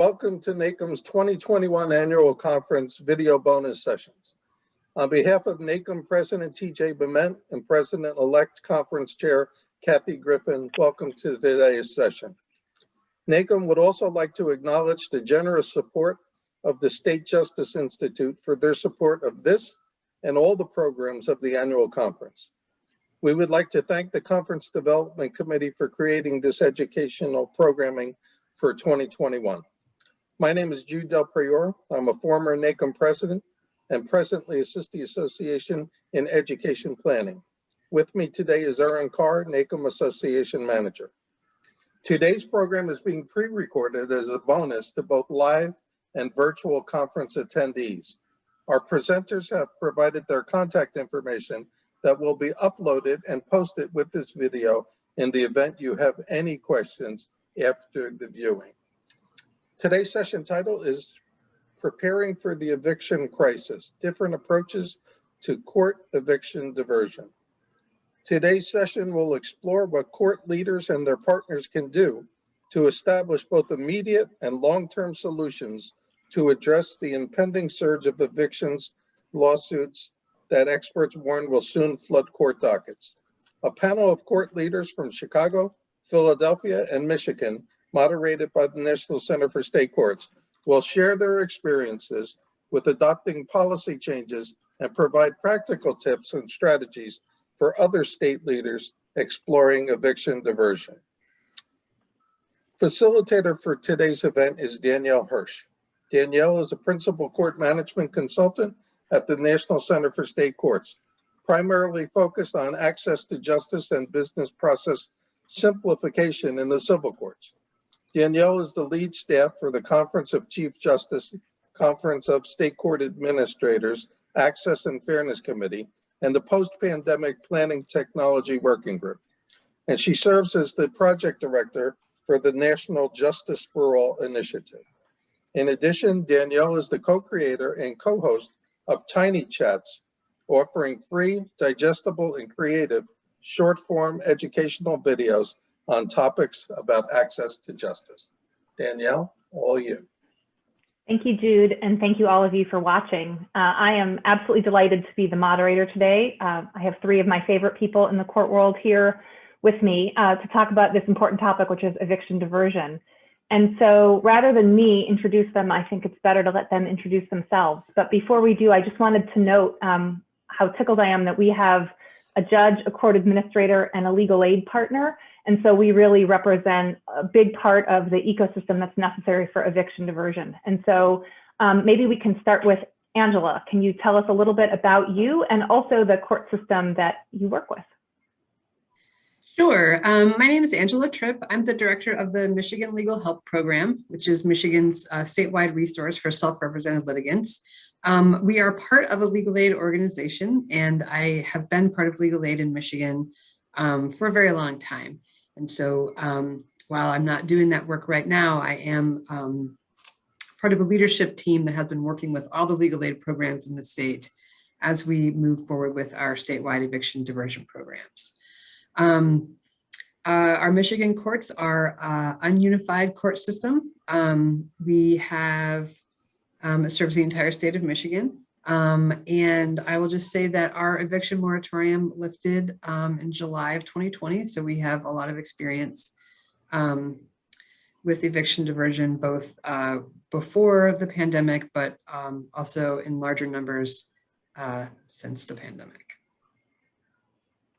Welcome to NACM's 2021 Annual Conference video bonus sessions. On behalf of NACM President TJ Bement and President-elect Conference Chair Kathy Griffin, welcome to today's session. NACM would also like to acknowledge the generous support of the State Justice Institute for their support of this and all the programs of the annual conference. We would like to thank the Conference Development Committee for creating this educational programming for 2021. My name is Jude Del Priore. I'm a former NACM president and presently assist the Association in Education Planning. With me today is Erin Carr, NACM Association Manager. Today's program is being pre-recorded as a bonus to both live and virtual conference attendees. Our presenters have provided their contact information that will be uploaded and posted with this video in the event you have any questions after the viewing. Today's session title is Preparing for the Eviction Crisis, Different Approaches to Court Eviction Diversion. Today's session will explore what court leaders and their partners can do to establish both immediate and long-term solutions to address the impending surge of evictions lawsuits that experts warn will soon flood court dockets. A panel of court leaders from Chicago, Philadelphia, and Michigan, moderated by the National Center for State Courts, will share their experiences with adopting policy changes and provide practical tips and strategies for other state leaders exploring eviction diversion. Facilitator for today's event is Danielle Hirsch. Danielle is a principal court management consultant at the National Center for State Courts, primarily focused on access to justice and business process simplification in the civil courts. Danielle is the lead staff for the Conference of Chief Justice, Conference of State Court Administrators, Access and Fairness Committee, and the Post-Pandemic Planning Technology Working Group. And she serves as the project director for the National Justice for All Initiative. In addition, Danielle is the co-creator and co-host of Tiny Chats, offering free, digestible, and creative short-form educational videos on topics about access to justice. Danielle, all you. Thank you, Jude, and thank you all of you for watching. I am absolutely delighted to be the moderator today. I have three of my favorite people in the court world here with me to talk about this important topic, which is eviction diversion. And so rather than me introduce them, I think it's better to let them introduce themselves. But before we do, I just wanted to note how tickled I am that we have a judge, a court administrator, and a legal aid partner. And so we really represent a big part of the ecosystem that's necessary for eviction diversion. And so maybe we can start with Angela. Can you tell us a little bit about you and also the court system that you work with? Sure. My name is Angela Tripp. I'm the director of the Michigan Legal Help Program, which is Michigan's statewide resource for self-represented litigants. We are part of a legal aid organization, and I have been part of legal aid in Michigan for a very long time. And so while I'm not doing that work right now, I am part of a leadership team that has been working with all the legal aid programs in the state as we move forward with our statewide eviction diversion programs. Our Michigan courts are an ununified court system. We have it serves the entire state of Michigan. And I will just say that our eviction moratorium lifted in July of 2020. So we have a lot of experience with eviction diversion, both before the pandemic, but also in larger numbers since the pandemic.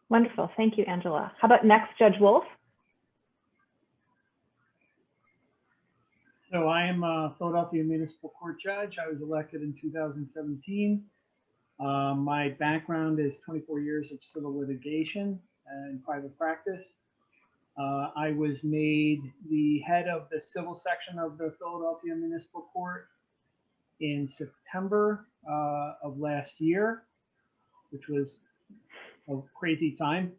Wonderful. Thank you, Angela. How about next, Judge Wolfe? So I am a Philadelphia Municipal Court Judge. I was elected in 2017. My background is 24 years of civil litigation and private practice. I was made the head of the civil section of the Philadelphia Municipal Court in September of last year, which was a crazy time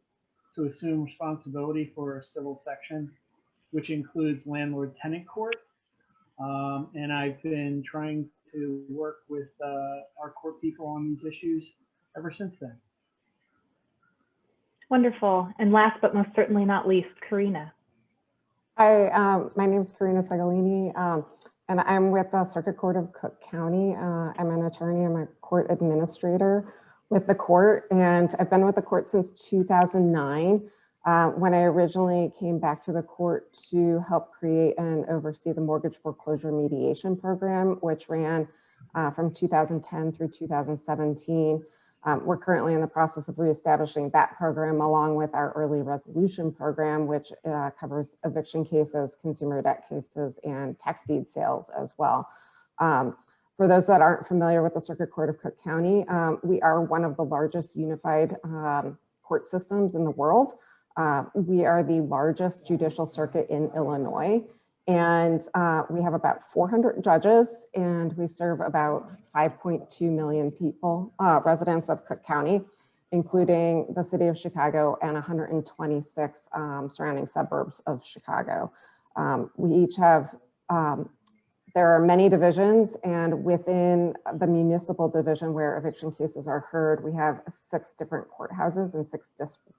to assume responsibility for a civil section, which includes landlord-tenant court. And I've been trying to work with our court people on these issues ever since then. Wonderful. And last but most certainly not least, Carina. Hi, my name is Carina Segalini. And I'm with the Circuit Court of Cook County. I'm an attorney, I'm a court administrator with the court, and I've been with the court since 2009, when I originally came back to the court to help create and oversee the mortgage foreclosure mediation program, which ran from 2010 through 2017. We're currently in the process of reestablishing that program along with our early resolution program, which covers eviction cases, consumer debt cases, and tax deed sales as well. For those that aren't familiar with the Circuit Court of Cook County, we are one of the largest unified court systems in the world. We are the largest judicial circuit in Illinois, and we have about 400 judges, and we serve about 5.2 million people, residents of Cook County, including the city of Chicago and 126 surrounding suburbs of Chicago. We each have, there are many divisions, and within the municipal division where eviction cases are heard, we have 6 different courthouses and 6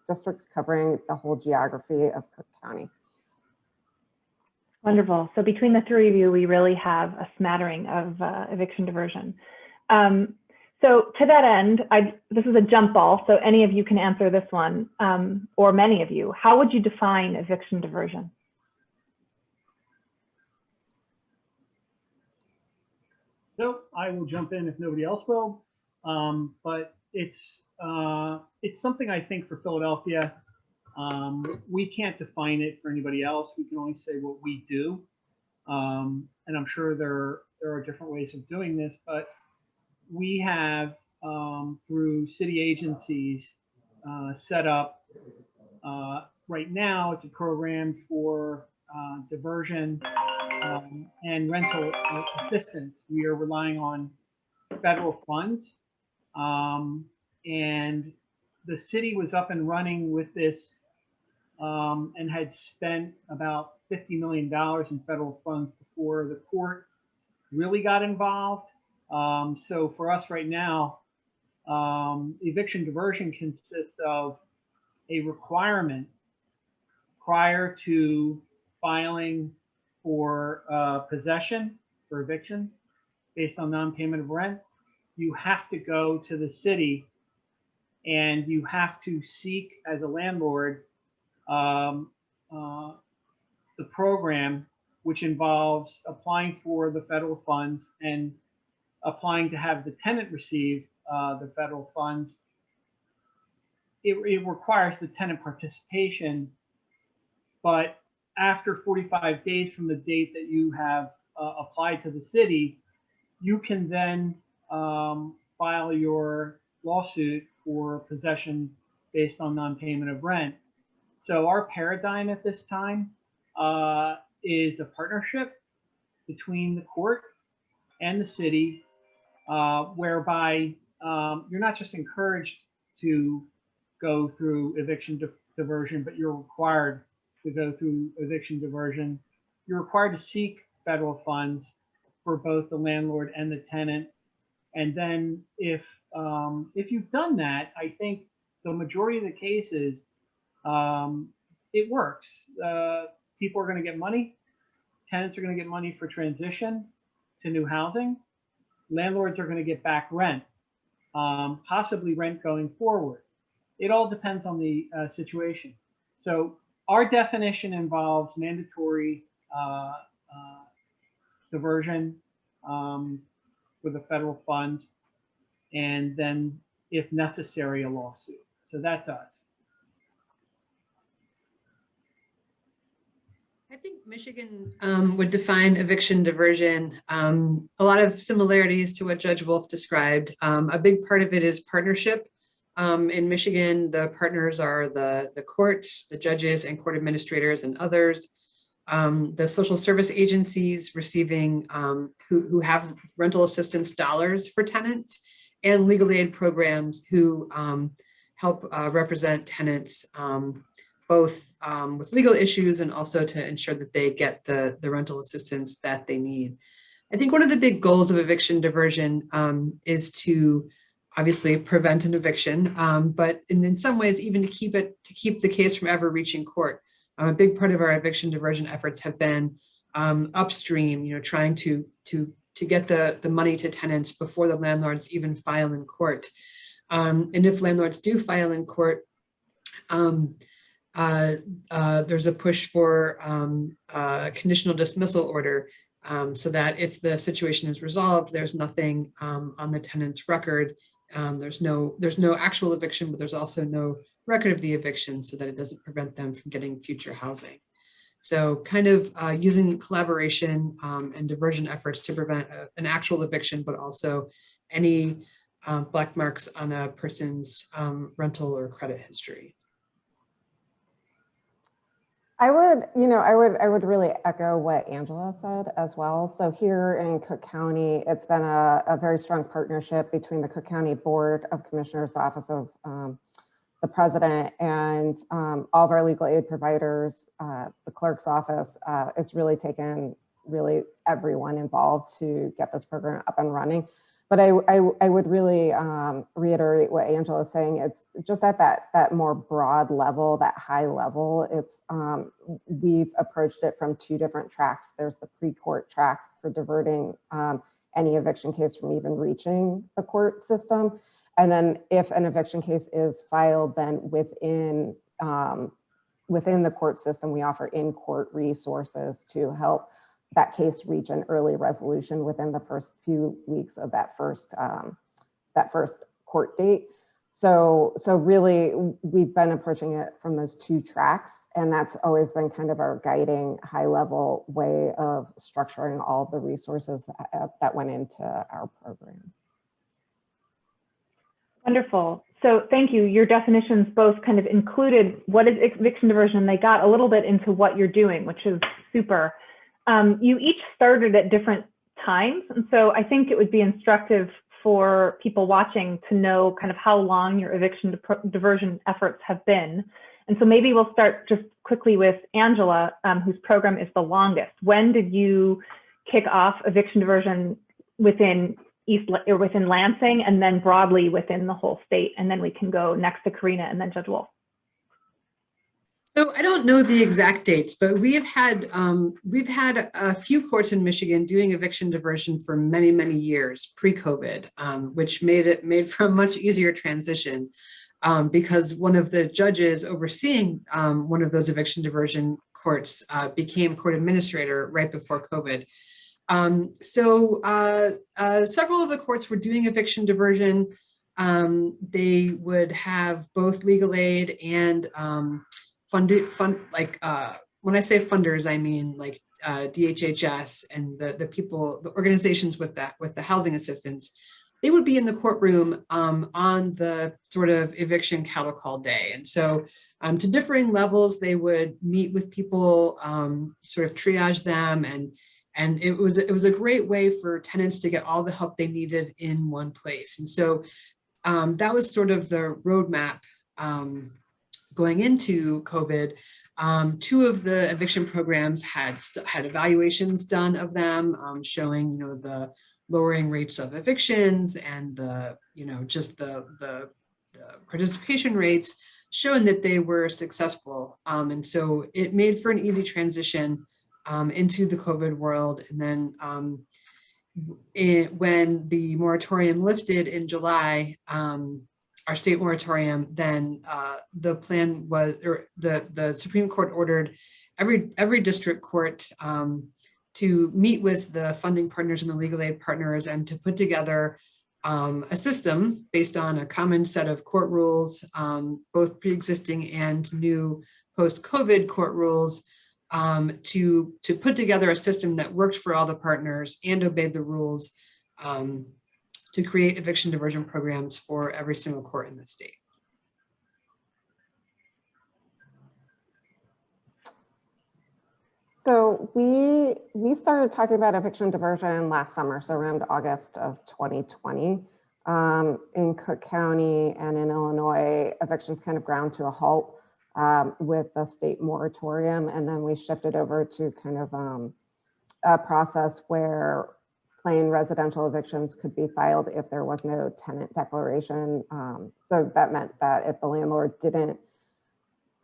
districts covering the whole geography of Cook County. Wonderful. So between the 3 of you, we really have a smattering of eviction diversion. So to that end, this is a jump ball, so any of you can answer this one, or many of you. How would you define eviction diversion? So I will jump in if nobody else will, but it's something I think for Philadelphia, we can't define it for anybody else. We can only say what we do, and I'm sure there are different ways of doing this, but we have through city agencies set up right now. It's a program for diversion and rental assistance. We are relying on federal funds, and the city was up and running with this and had spent about $50 million in federal funds before the court really got involved. So for us right now, eviction diversion consists of a requirement prior to filing for possession for eviction based on non-payment of rent. You have to go to the city and you have to seek as a landlord the program, which involves applying for the federal funds and applying to have the tenant receive the federal funds. It requires the tenant participation, but after 45 days from the date that you have applied to the city, you can then file your lawsuit for possession based on non-payment of rent. So our paradigm at this time is a partnership between the court and the city, whereby you're not just encouraged to go through eviction diversion, but you're required to go through eviction diversion. You're required to seek federal funds for both the landlord and the tenant. And then if you've done that, I think the majority of the cases, it works. People are going to get money. Tenants are going to get money for transition to new housing. Landlords are going to get back rent, possibly rent going forward. It all depends on the situation. So our definition involves mandatory diversion for the federal funds, and then, if necessary, a lawsuit. So that's us. I think Michigan would define eviction diversion a lot of similarities to what Judge Wolfe described. A big part of it is partnership. In Michigan, the partners are the courts, the judges, and court administrators, and others. The social service agencies receiving who have rental assistance dollars for tenants, and legal aid programs who help represent tenants both with legal issues and also to ensure that they get the rental assistance that they need. I think one of the big goals of eviction diversion is to obviously prevent an eviction, but in some ways even to keep the case from ever reaching court. A big part of our eviction diversion efforts have been upstream, trying to get the money to tenants before the landlords even file in court. And if landlords do file in court, there's a push for a conditional dismissal order, so that if the situation is resolved, there's nothing on the tenant's record. There's no actual eviction, but there's also no record of the eviction, so that it doesn't prevent them from getting future housing. So kind of using collaboration and diversion efforts to prevent an actual eviction, but also any black marks on a person's rental or credit history. I would really echo what Angela said as well. So here in Cook County, it's been a very strong partnership between the Cook County Board of Commissioners, the Office of the President, and all of our legal aid providers, the clerk's office. It's really taken everyone involved to get this program up and running. But I would really reiterate what Angela was saying. It's just at that more broad level, that high level. It's we've approached it from two different tracks. There's the pre-court track for diverting any eviction case from even reaching the court system. And then if an eviction case is filed, then within the court system, we offer in-court resources to help that case reach an early resolution within the first few weeks of that first court date. So really, we've been approaching it from those two tracks, and that's always been kind of our guiding high-level way of structuring all the resources that went into our program. Wonderful. So thank you. Your definitions both kind of included what is eviction diversion. They got a little bit into what you're doing, which is super. You each started at different times. And so I think it would be instructive for people watching to know kind of how long your eviction diversion efforts have been. And so maybe we'll start just quickly with Angela, whose program is the longest. When did you kick off eviction diversion within within Lansing, and then broadly within the whole state? And then we can go next to Carina and then Judge Wolfe. So I don't know the exact dates, but we've had a few courts in Michigan doing eviction diversion for many, many years pre-COVID, which made for a much easier transition, because one of the judges overseeing one of those eviction diversion courts became court administrator right before COVID. So several of the courts were doing eviction diversion. They would have both legal aid and when I say funders, I mean like DHHS and the organizations with the housing assistance. They would be in the courtroom on the sort of eviction cattle call day. And so to differing levels, they would meet with people, sort of triage them, and it was a great way for tenants to get all the help they needed in one place. And so that was sort of the roadmap going into COVID. Two of the eviction programs had evaluations done of them, showing the lowering rates of evictions and the participation rates, showing that they were successful. And so it made for an easy transition into the COVID world. And then when the moratorium lifted in July, our state moratorium, then the plan was, or the Supreme Court ordered every district court to meet with the funding partners and the legal aid partners and to put together a system based on a common set of court rules, both pre-existing and new post-COVID court rules, to put together a system that worked for all the partners and obeyed the rules, to create eviction diversion programs for every single court in the state. So we started talking about eviction diversion last summer, so around August of 2020. In Cook County and in Illinois, evictions kind of ground to a halt with the state moratorium, and then we shifted over to kind of a process where plain residential evictions could be filed if there was no tenant declaration. So that meant that if the landlord didn't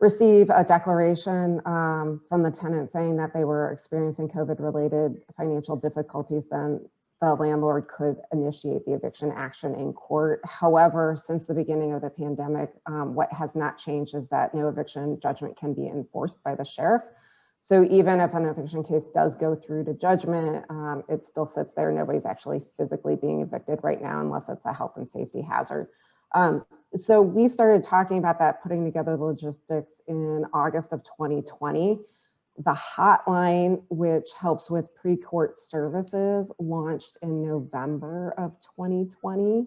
receive a declaration from the tenant saying that they were experiencing COVID-related financial difficulties, then the landlord could initiate the eviction action in court. However, since the beginning of the pandemic, what has not changed is that no eviction judgment can be enforced by the sheriff. So even if an eviction case does go through to judgment, it still sits there. Nobody's actually physically being evicted right now unless it's a health and safety hazard. So we started talking about that, putting together the logistics in August of 2020. The hotline, which helps with pre-court services, launched in November of 2020.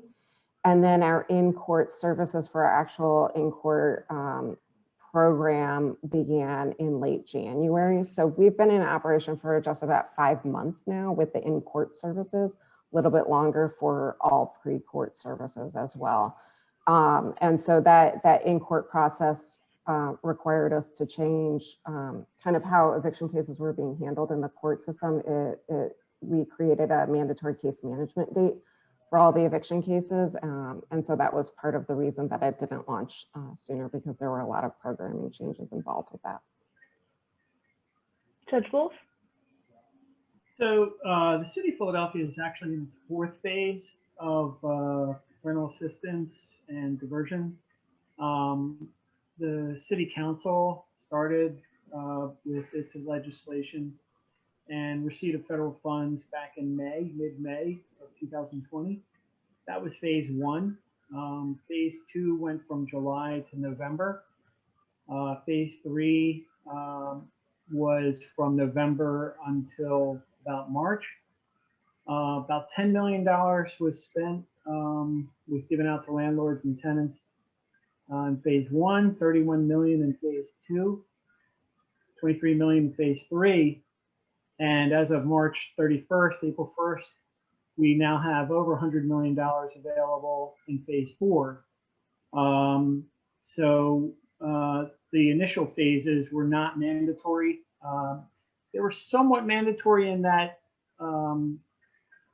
And then our in-court services for our actual in-court program began in late January. So we've been in operation for just about 5 months now with the in-court services, a little bit longer for all pre-court services as well. And so that in-court process required us to change kind of how eviction cases were being handled in the court system. We created a mandatory case management date for all the eviction cases. And so that was part of the reason that it didn't launch sooner, because there were a lot of programming changes involved with that. Judge Wolfe? So the city of Philadelphia is actually in its 4th phase of rental assistance and diversion. The city council started with its legislation and receipt of federal funds back in mid-May of 2020. That was phase 1. Phase 2 went from July to November. Phase 3 was from November until about March. About $10 million was spent, was given out to landlords and tenants in phase 1, 31 million in phase 2, 23 million in phase 3. And as of March 31st, April 1st, we now have over $100 million available in phase 4. The initial phases were not mandatory. They were somewhat mandatory in that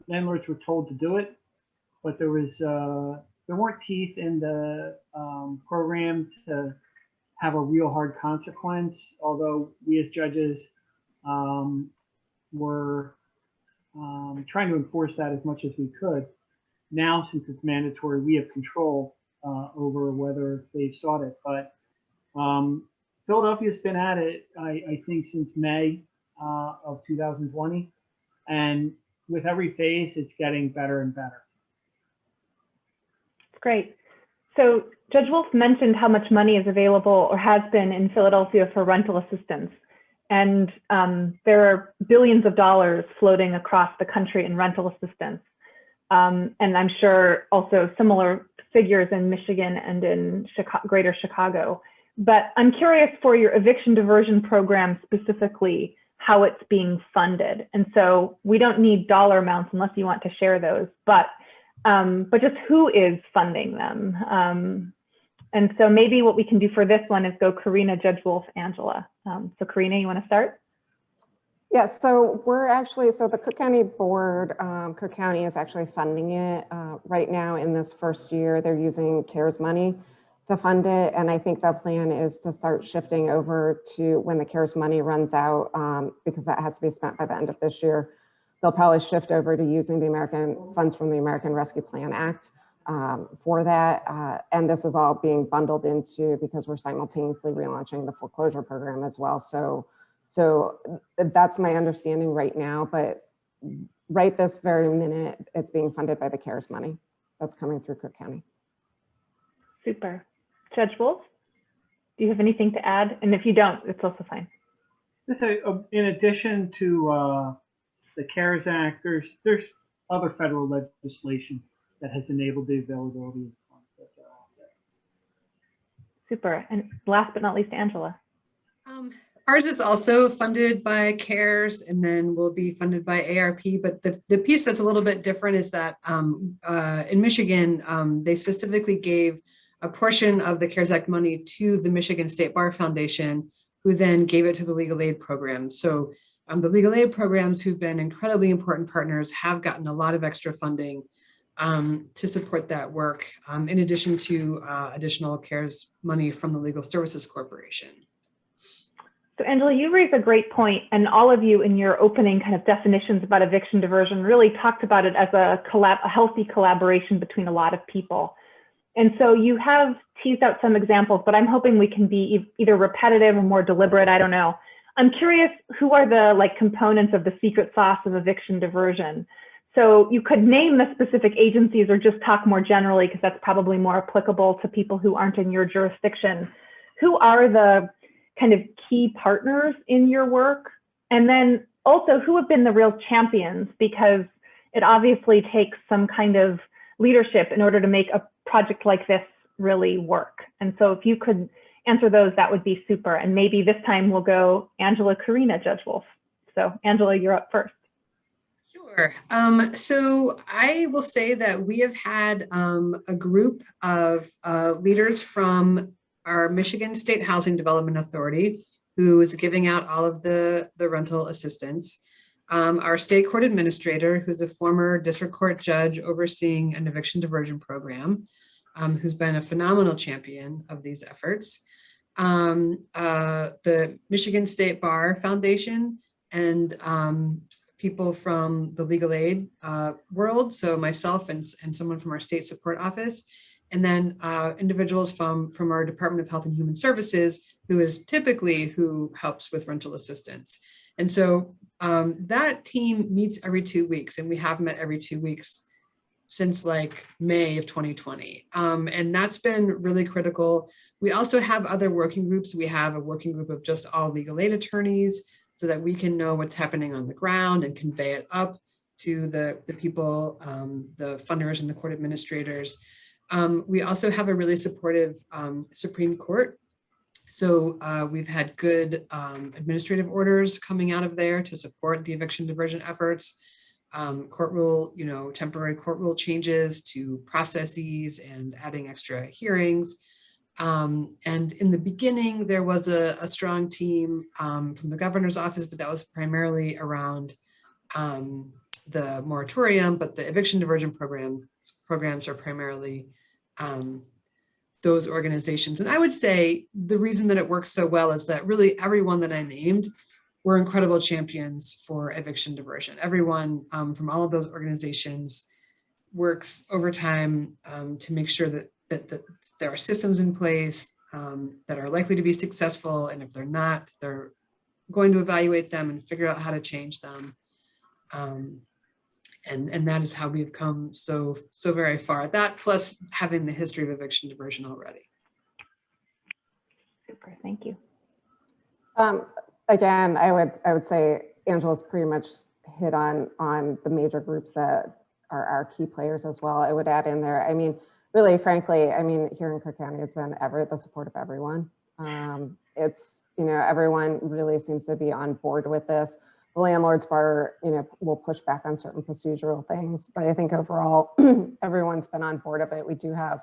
landlords were told to do it, but there weren't teeth in the program to have a real hard consequence, although we as judges were trying to enforce that as much as we could. Now, since it's mandatory, we have control over whether they've sought it. But Philadelphia's been at it, I think, since May of 2020. And with every phase, it's getting better and better. Great. So Judge Wolfe mentioned how much money is available or has been in Philadelphia for rental assistance. And there are billions of dollars floating across the country in rental assistance. And I'm sure also similar figures in Michigan and in greater Chicago. But I'm curious for your eviction diversion program specifically, how it's being funded. And so we don't need dollar amounts unless you want to share those, but just who is funding them? And so maybe what we can do for this one is go Carina, Judge Wolfe, Angela. So Carina, you want to start? Yeah, so the Cook County Board, Cook County is actually funding it right now. In this first year, they're using CARES money to fund it. And I think the plan is to start shifting over to when the CARES money runs out, because that has to be spent by the end of this year. They'll probably shift over to using the funds from the American Rescue Plan Act for that. And this is all being bundled into, because we're simultaneously relaunching the foreclosure program as well. So that's my understanding right now, but right this very minute, it's being funded by the CARES money that's coming through Cook County. Super. Judge Wolfe, do you have anything to add? And if you don't, it's also fine. In addition to the CARES Act, there's other federal legislation that has enabled the availability of funds. Super. And last but not least, Angela. Ours is also funded by CARES and then will be funded by ARP. But the piece that's a little bit different is that in Michigan, they specifically gave a portion of the CARES Act money to the Michigan State Bar Foundation, who then gave it to the legal aid programs. So the legal aid programs, who've been incredibly important partners, have gotten a lot of extra funding to support that work, in addition to additional CARES money from the Legal Services Corporation. So Angela, you raise a great point, and all of you in your opening kind of definitions about eviction diversion really talked about it as a healthy collaboration between a lot of people. And so you have teased out some examples, but I'm hoping we can be either repetitive or more deliberate, I don't know. I'm curious, who are the components of the secret sauce of eviction diversion? So you could name the specific agencies or just talk more generally, because that's probably more applicable to people who aren't in your jurisdiction. Who are the kind of key partners in your work? And then also, who have been the real champions? Because it obviously takes some kind of leadership in order to make a project like this really work. And so if you could answer those, that would be super. And maybe this time we'll go Angela, Carina, Judge Wolfe. So Angela, you're up first. Sure. So I will say that we have had a group of leaders from our Michigan State Housing Development Authority, who is giving out all of the rental assistance. Our state court administrator, who's a former district court judge overseeing an eviction diversion program, who's been a phenomenal champion of these efforts. The Michigan State Bar Foundation and people from the legal aid world, so myself and someone from our state support office, and then individuals from our Department of Health and Human Services, who is typically who helps with rental assistance. And so that team meets every 2 weeks, and we have met every 2 weeks since like May of 2020. And that's been really critical. We also have other working groups. We have a working group of just all legal aid attorneys, so that we can know what's happening on the ground and convey it up to the people, the funders and the court administrators. We also have a really supportive Supreme Court. So we've had good administrative orders coming out of there to support the eviction diversion efforts. Court rule, temporary court rule changes to processes and adding extra hearings. And in the beginning, there was a strong team from the governor's office, but that was primarily around the moratorium, but the eviction diversion programs are primarily those organizations. And I would say the reason that it works so well is that really everyone that I named were incredible champions for eviction diversion. Everyone from all of those organizations works overtime to make sure that there are systems in place that are likely to be successful. And if they're not, they're going to evaluate them and figure out how to change them. And that is how we've come so very far. That plus having the history of eviction diversion already. Super, thank you. Again, I would say Angela's pretty much hit on the major groups that are our key players as well. I would add in there, I mean, really, frankly, I mean, here in Cook County, it's been the support of everyone. It's, everyone really seems to be on board with this. The landlords bar, will push back on certain procedural things, but I think overall, everyone's been on board of it. We do have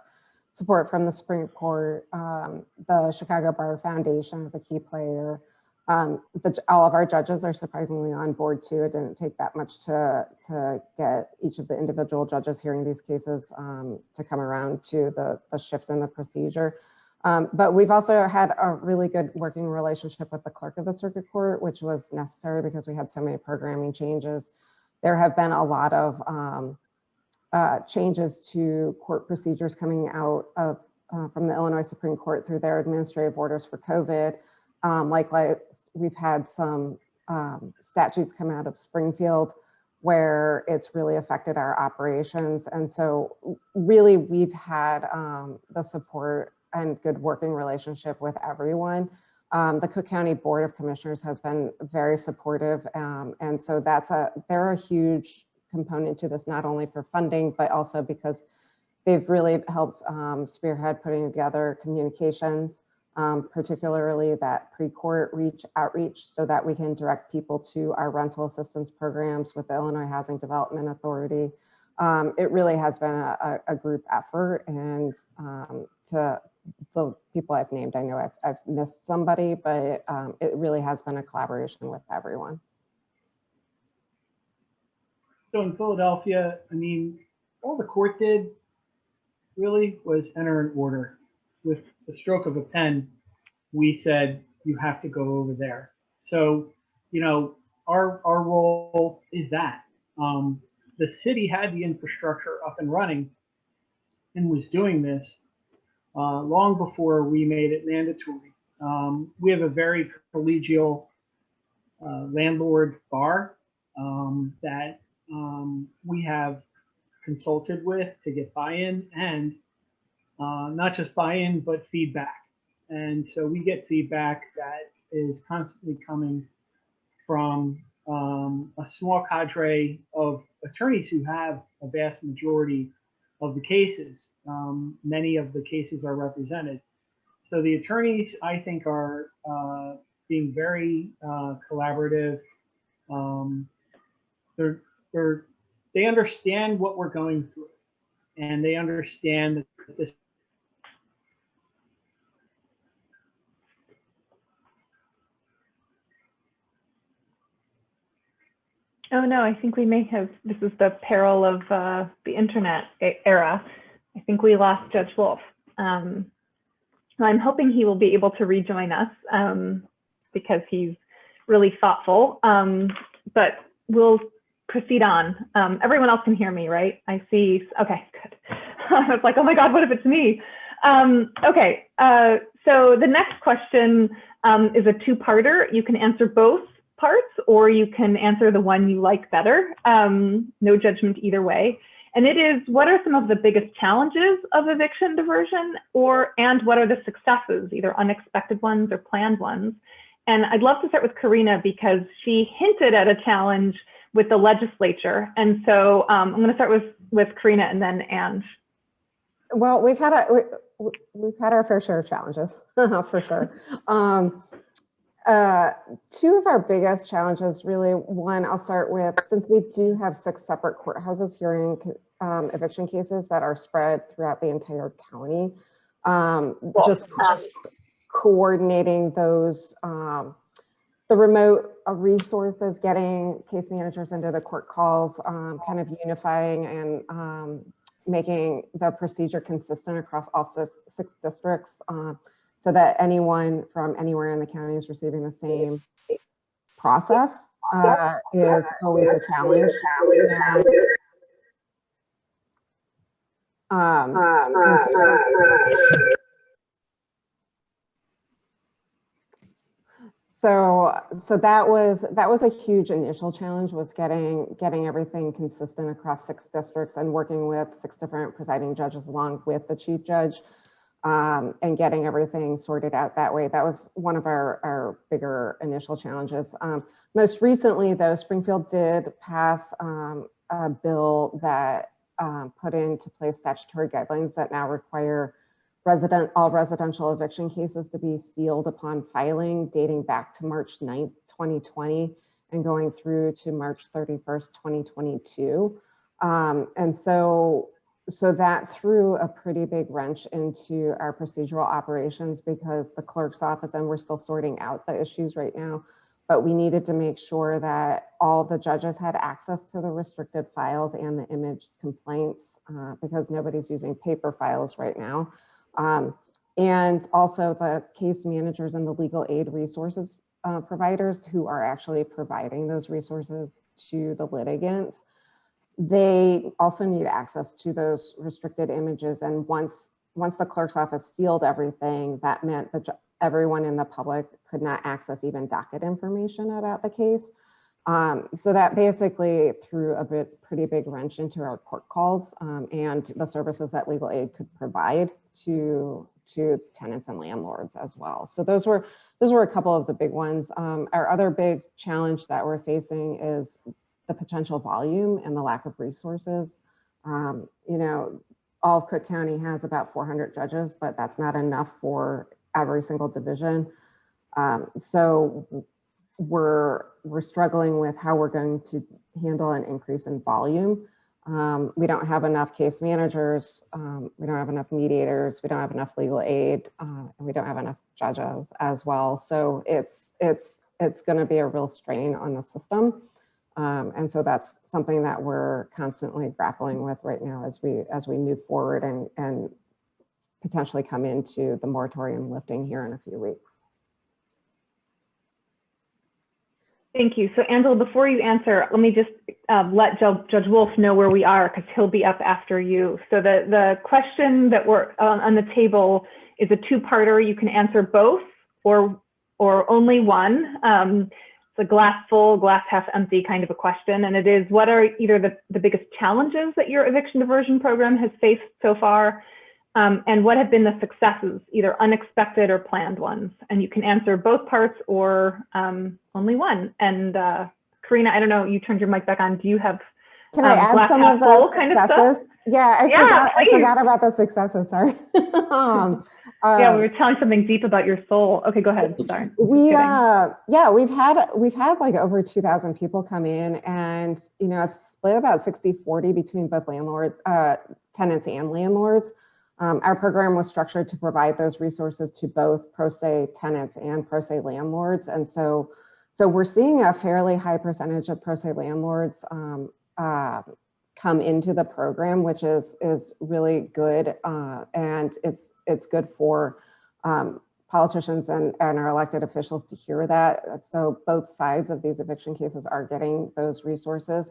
support from the Supreme Court. The Chicago Bar Foundation is a key player. All of our judges are surprisingly on board too. It didn't take that much to get each of the individual judges hearing these cases to come around to the shift in the procedure. But we've also had a really good working relationship with the clerk of the circuit court, which was necessary because we had so many programming changes. There have been a lot of changes to court procedures coming out of from the Illinois Supreme Court through their administrative orders for COVID. Likewise, we've had some statutes come out of Springfield where it's really affected our operations. And so really we've had the support and good working relationship with everyone. The Cook County Board of Commissioners has been very supportive. And so they're a huge component to this, not only for funding, but also because they've really helped spearhead putting together communications, particularly that pre-court outreach, so that we can direct people to our rental assistance programs with the Illinois Housing Development Authority. It really has been a group effort, and to the people I've named, I know I've missed somebody, but it really has been a collaboration with everyone. So in Philadelphia, I mean, all the court did really was enter an order. With the stroke of a pen, we said, you have to go over there. So, you know, our role is that. The city had the infrastructure up and running and was doing this long before we made it mandatory. We have a very collegial landlord bar that we have consulted with to get buy-in, and not just buy-in, but feedback. And so we get feedback that is constantly coming from a small cadre of attorneys who have a vast majority of the cases. Many of the cases are represented. So the attorneys, I think, are being very collaborative. They understand what we're going through, and they understand that this. Oh no, I think we may have, this is the peril of the internet era. I think we lost Judge Wolfe. I'm hoping he will be able to rejoin us because he's really thoughtful, but we'll proceed on. Everyone else can hear me, right? I see, okay, good. I was like, oh my God, what if it's me? Okay, so the next question is a two-parter. You can answer both parts, or you can answer the one you like better. No judgment either way. And it is, what are some of the biggest challenges of eviction diversion, and what are the successes, either unexpected ones or planned ones? And I'd love to start with Carina because she hinted at a challenge with the legislature. And so I'm going to start with Carina and then Ange. Well, we've had our fair share of challenges, for sure. Two of our biggest challenges, really, one, I'll start with, since we do have 6 separate courthouses hearing eviction cases that are spread throughout the entire county, just coordinating those, the remote resources, getting case managers into the court calls, kind of unifying and making the procedure consistent across all 6 districts. So that anyone from anywhere in the county is receiving the same process is always a challenge. So that was a huge initial challenge, was getting everything consistent across 6 districts and working with 6 different presiding judges along with the chief judge. And getting everything sorted out that way. That was one of our bigger initial challenges. Most recently, though, Springfield did pass a bill that put into place statutory guidelines that now require all residential eviction cases to be sealed upon filing, dating back to March 9th, 2020, and going through to March 31st, 2022. And so that threw a pretty big wrench into our procedural operations because the clerk's office, and we're still sorting out the issues right now, but we needed to make sure that all the judges had access to the restricted files and the image complaints because nobody's using paper files right now. And also the case managers and the legal aid resources providers who are actually providing those resources to the litigants. They also need access to those restricted images. And once the clerk's office sealed everything, that meant that everyone in the public could not access even docket information about the case. So that basically threw a pretty big wrench into our court calls and the services that legal aid could provide to tenants and landlords as well. So those were a couple of the big ones. Our other big challenge that we're facing is the potential volume and the lack of resources. You know, all of Cook County has about 400 judges, but that's not enough for every single division. So we're struggling with how we're going to handle an increase in volume. We don't have enough case managers. We don't have enough mediators. We don't have enough legal aid, and we don't have enough judges as well. So it's going to be a real strain on the system. And so that's something that we're constantly grappling with right now as we move forward and potentially come into the moratorium lifting here in a few weeks. Thank you. So Angela, before you answer, let me just let Judge Wolfe know where we are, because he'll be up after you. So the question that we're on the table is a two-parter. You can answer both or only one. It's a glass full, glass half empty kind of a question. And it is, what are either the biggest challenges that your eviction diversion program has faced so far? And what have been the successes, either unexpected or planned ones? And you can answer both parts or only one. And Carina, I don't know, you turned your mic back on. Do you have Can I add some of the kind of stuff? Yeah, I forgot about the successes, sorry. Yeah, we were telling something deep about your soul. Okay, go ahead, sorry. Yeah, we've had like over 2,000 people come in, and it's split about 60-40 between both landlords, tenants and landlords. Our program was structured to provide those resources to both pro se tenants and pro se landlords. And so we're seeing a fairly high percentage of pro se landlords come into the program, which is really good. And it's good for politicians and our elected officials to hear that. So both sides of these eviction cases are getting those resources.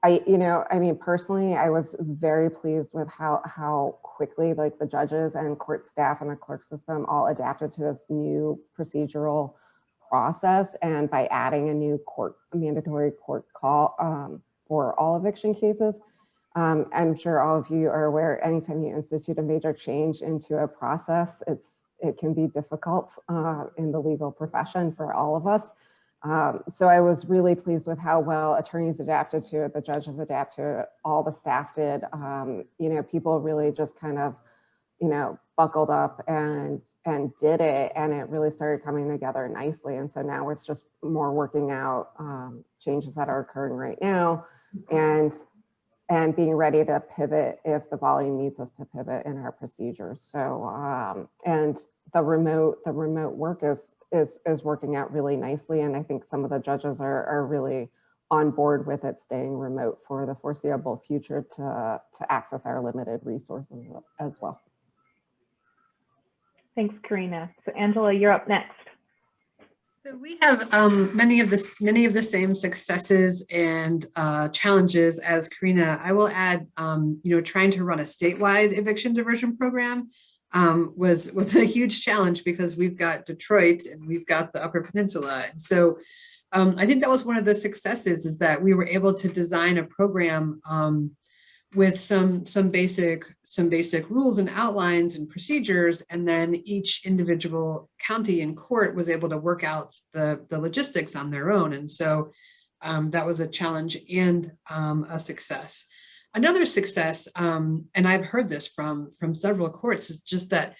I mean, personally, I was very pleased with how quickly like the judges and court staff and the clerk system all adapted to this new procedural process. And by adding a new mandatory court call for all eviction cases, I'm sure all of you are aware, anytime you institute a major change into a process, it can be difficult in the legal profession for all of us. So I was really pleased with how well attorneys adapted to it, the judges adapted to it, all the staff did. People really just kind of, buckled up and did it, and it really started coming together nicely. And so now it's just more working out changes that are occurring right now, and being ready to pivot if the volume needs us to pivot in our procedures. So and the remote work is working out really nicely, and I think some of the judges are really on board with it staying remote for the foreseeable future to access our limited resources as well. Thanks, Carina. So Angela, you're up next. So we have many of the same successes and challenges as Carina. I will add, trying to run a statewide eviction diversion program was a huge challenge, because we've got Detroit and we've got the Upper Peninsula. And so I think that was one of the successes, is that we were able to design a program with some basic rules and outlines and procedures, and then each individual county and court was able to work out the logistics on their own. And so that was a challenge and a success. Another success, and I've heard this from several courts, is just that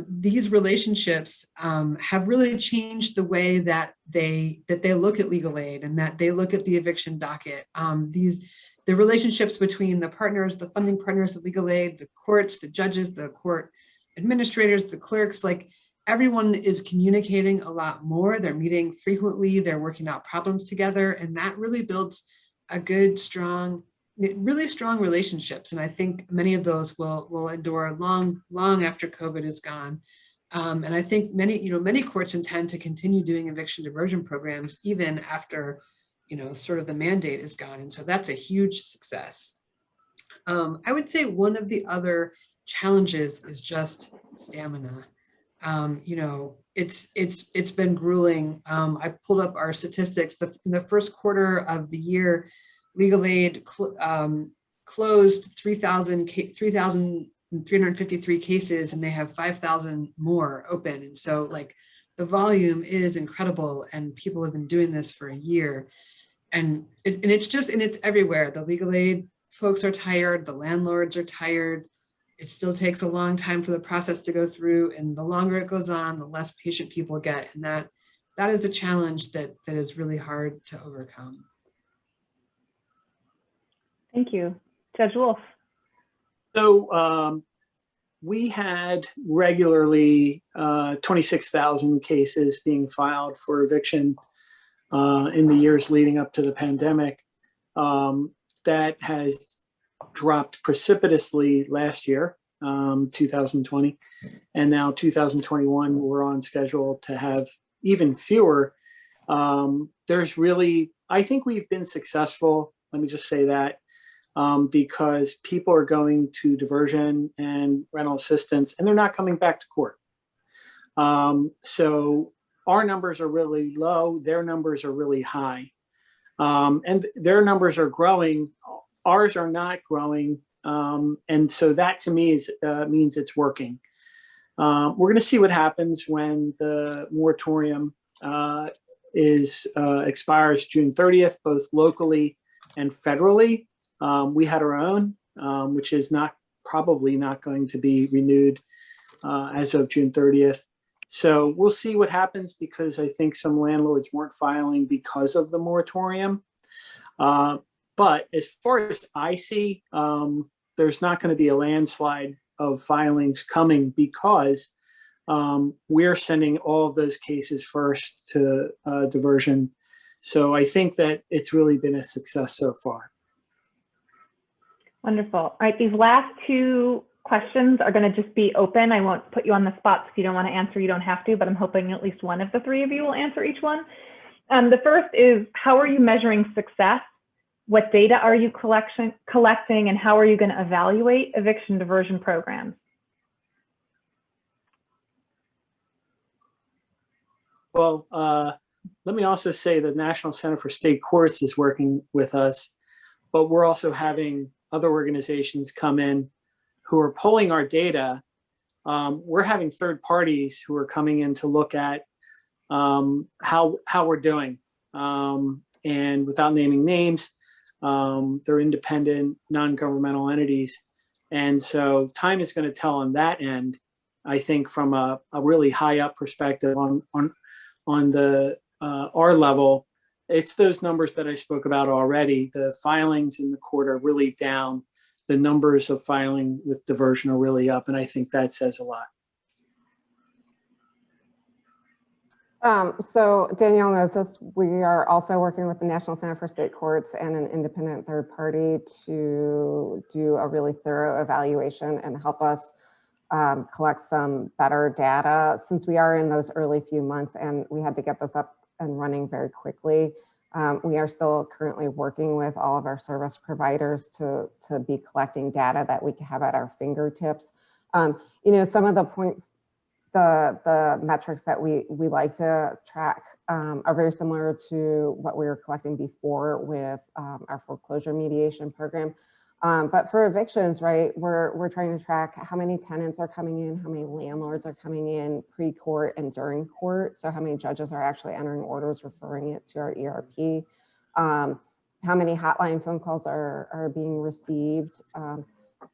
these relationships have really changed the way that they look at legal aid, and that they look at the eviction docket. The relationships between the partners, the funding partners, the legal aid, the courts, the judges, the court administrators, the clerks, like everyone is communicating a lot more. They're meeting frequently, they're working out problems together, and that really builds a good, really strong relationships. And I think many of those will endure long after COVID is gone. And I think many courts intend to continue doing eviction diversion programs even after sort of the mandate is gone. And so that's a huge success. I would say one of the other challenges is just stamina. It's been grueling. I pulled up our statistics. In the first quarter of the year, legal aid closed 3,353 cases, and they have 5,000 more open. And so like the volume is incredible, and people have been doing this for a year. And it's everywhere. The legal aid folks are tired, the landlords are tired. It still takes a long time for the process to go through, and the longer it goes on, the less patient people get. And that is a challenge that is really hard to overcome. Thank you. Judge Wolfe. So we had regularly 26,000 cases being filed for eviction in the years leading up to the pandemic. That has dropped precipitously last year, 2020, and now 2021, we're on schedule to have even fewer. There's really, I think we've been successful, let me just say that, because people are going to diversion and rental assistance, and they're not coming back to court. So our numbers are really low, their numbers are really high. And their numbers are growing, ours are not growing. And so that to me is, means it's working. We're going to see what happens when the moratorium expires June 30th, both locally and federally. We had our own, which is probably not going to be renewed as of June 30th. So we'll see what happens, because I think some landlords weren't filing because of the moratorium. But as far as I see, there's not going to be a landslide of filings coming, because we're sending all of those cases first to diversion. So I think that it's really been a success so far. Wonderful. All right, these last two questions are going to just be open. I won't put you on the spot. If you don't want to answer, you don't have to, but I'm hoping at least one of the three of you will answer each one. The first is, how are you measuring success? What data are you collecting, and how are you going to evaluate eviction diversion programs? Well, let me also say the National Center for State Courts is working with us, but we're also having other organizations come in who are pulling our data. We're having third parties who are coming in to look at how we're doing. And without naming names, they're independent, non-governmental entities. And so time is going to tell on that end. I think from a really high up perspective on the our level, it's those numbers that I spoke about already. The filings in the court are really down. The numbers of filing with diversion are really up, and I think that says a lot. So Danielle knows this. We are also working with the National Center for State Courts and an independent third party to do a really thorough evaluation and help us collect some better data, since we are in those early few months and we had to get this up and running very quickly. We are still currently working with all of our service providers to be collecting data that we can have at our fingertips. You know, some of the points, the metrics that we like to track are very similar to what we were collecting before with our foreclosure mediation program. But for evictions, right, we're trying to track how many tenants are coming in, how many landlords are coming in pre-court and during court. So how many judges are actually entering orders, referring it to our ERP, how many hotline phone calls are being received,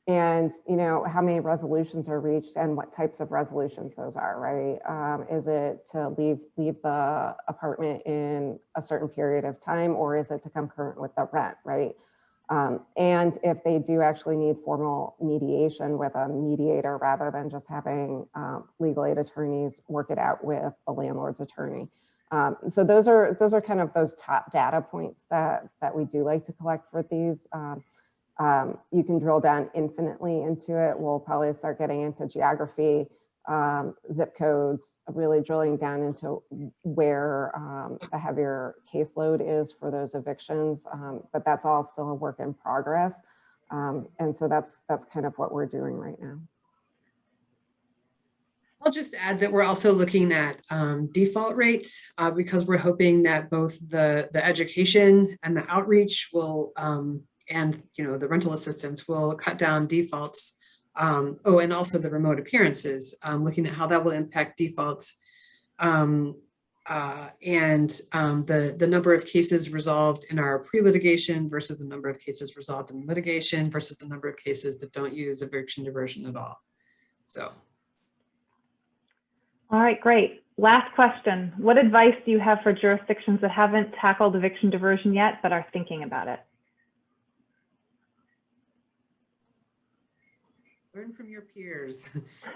and you know, how many resolutions are reached and what types of resolutions those are, right? Is it to leave the apartment in a certain period of time, or is it to come current with the rent, right? And if they do actually need formal mediation with a mediator rather than just having legal aid attorneys work it out with a landlord's attorney. So those are kind of those top data points that we do like to collect for these. You can drill down infinitely into it. We'll probably start getting into geography, zip codes, really drilling down into where the heavier caseload is for those evictions. But that's all still a work in progress. And so that's kind of what we're doing right now. I'll just add that we're also looking at default rates because we're hoping that both the education and the outreach will, and you know, the rental assistance will cut down defaults. Oh, and also the remote appearances, looking at how that will impact defaults, and the number of cases resolved in our pre-litigation versus the number of cases resolved in litigation versus the number of cases that don't use eviction diversion at all. So. All right, great. Last question. What advice do you have for jurisdictions that haven't tackled eviction diversion yet, but are thinking about it? Learn from your peers.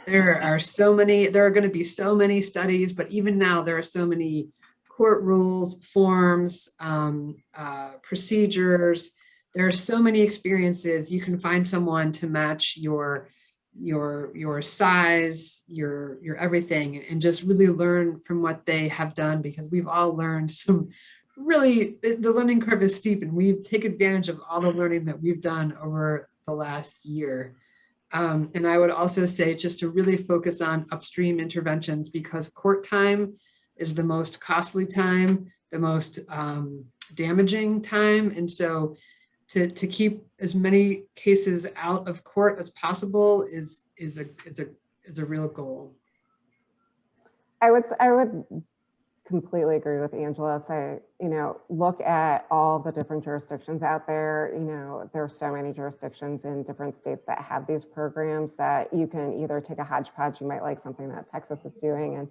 There are going to be so many studies, but even now there are so many court rules, forms, procedures. There are so many experiences. You can find someone to match your size, your everything, and just really learn from what they have done, because we've all learned some really, the learning curve is steep, and we take advantage of all the learning that we've done over the last year. And I would also say just to really focus on upstream interventions, because court time is the most costly time, the most damaging time. And so to keep as many cases out of court as possible is a real goal. I would completely agree with Angela. Say, look at all the different jurisdictions out there. There are so many jurisdictions in different states that have these programs that you can either take a hodgepodge. You might like something that Texas is doing and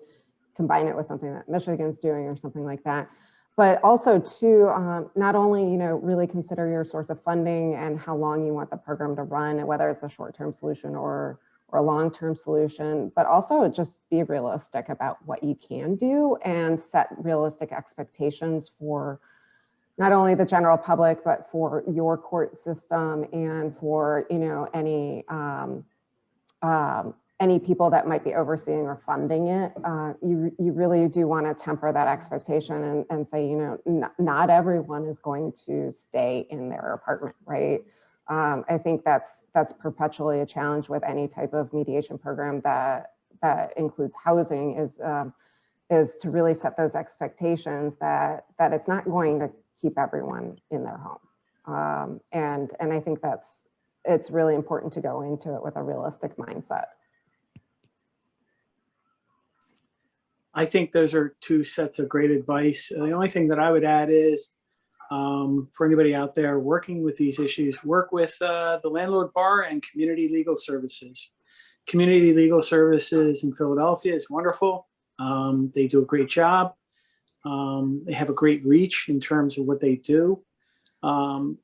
combine it with something that Michigan's doing or something like that. But also too, not only, really consider your source of funding and how long you want the program to run, and whether it's a short-term solution or a long-term solution, but also just be realistic about what you can do and set realistic expectations for not only the general public, but for your court system and for, any people that might be overseeing or funding it. You really do want to temper that expectation and say, not everyone is going to stay in their apartment, right? I think that's perpetually a challenge with any type of mediation program that includes housing, is to really set those expectations that it's not going to keep everyone in their home. And I think it's really important to go into it with a realistic mindset. I think those are two sets of great advice. The only thing that I would add is, for anybody out there working with these issues, work with the landlord bar and community legal services. Community legal services in Philadelphia is wonderful. They do a great job. They have a great reach in terms of what they do.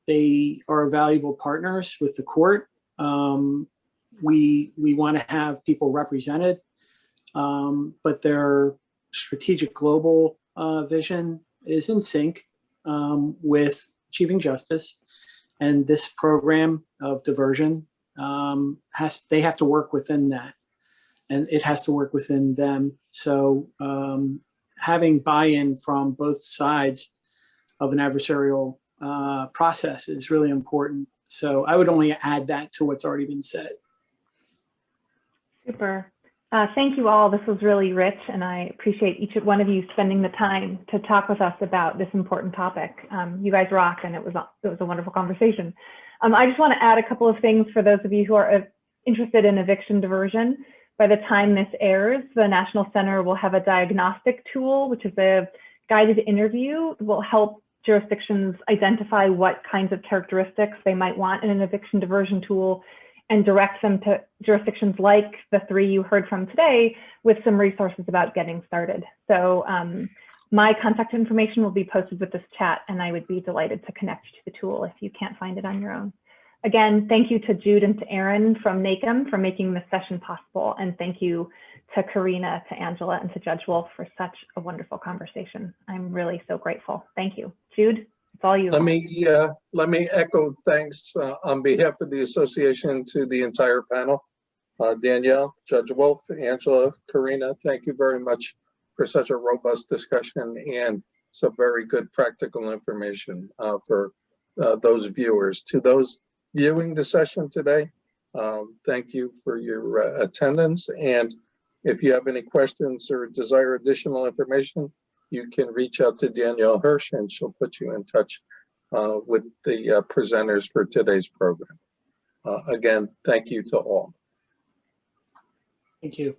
They are valuable partners with the court. We want to have people represented, but their strategic global vision is in sync with achieving justice, and this program of diversion they have to work within that, and it has to work within them. So having buy-in from both sides of an adversarial process is really important. So I would only add that to what's already been said. Super. Thank you all. This was really rich, and I appreciate each one of you spending the time to talk with us about this important topic. You guys rock, and it was a wonderful conversation. I just want to add a couple of things for those of you who are interested in eviction diversion. By the time this airs, the National Center will have a diagnostic tool, which is a guided interview that will help jurisdictions identify what kinds of characteristics they might want in an eviction diversion tool, and direct them to jurisdictions like the 3 you heard from today with some resources about getting started. So my contact information will be posted with this chat, and I would be delighted to connect you to the tool if you can't find it on your own. Again, thank you to Jude and to Aaron from NACM for making this session possible. And thank you to Carina, to Angela, and to Judge Wolfe for such a wonderful conversation. I'm really so grateful. Thank you. Jude? It's all you. Let me echo thanks on behalf of the association to the entire panel. Danielle, Judge Wolfe, Angela, Carina, thank you very much for such a robust discussion and some very good practical information for those viewers. To those viewing the session today, thank you for your attendance. And if you have any questions or desire additional information, you can reach out to Danielle Hirsch, and she'll put you in touch with the presenters for today's program. Again, thank you to all. Thank you.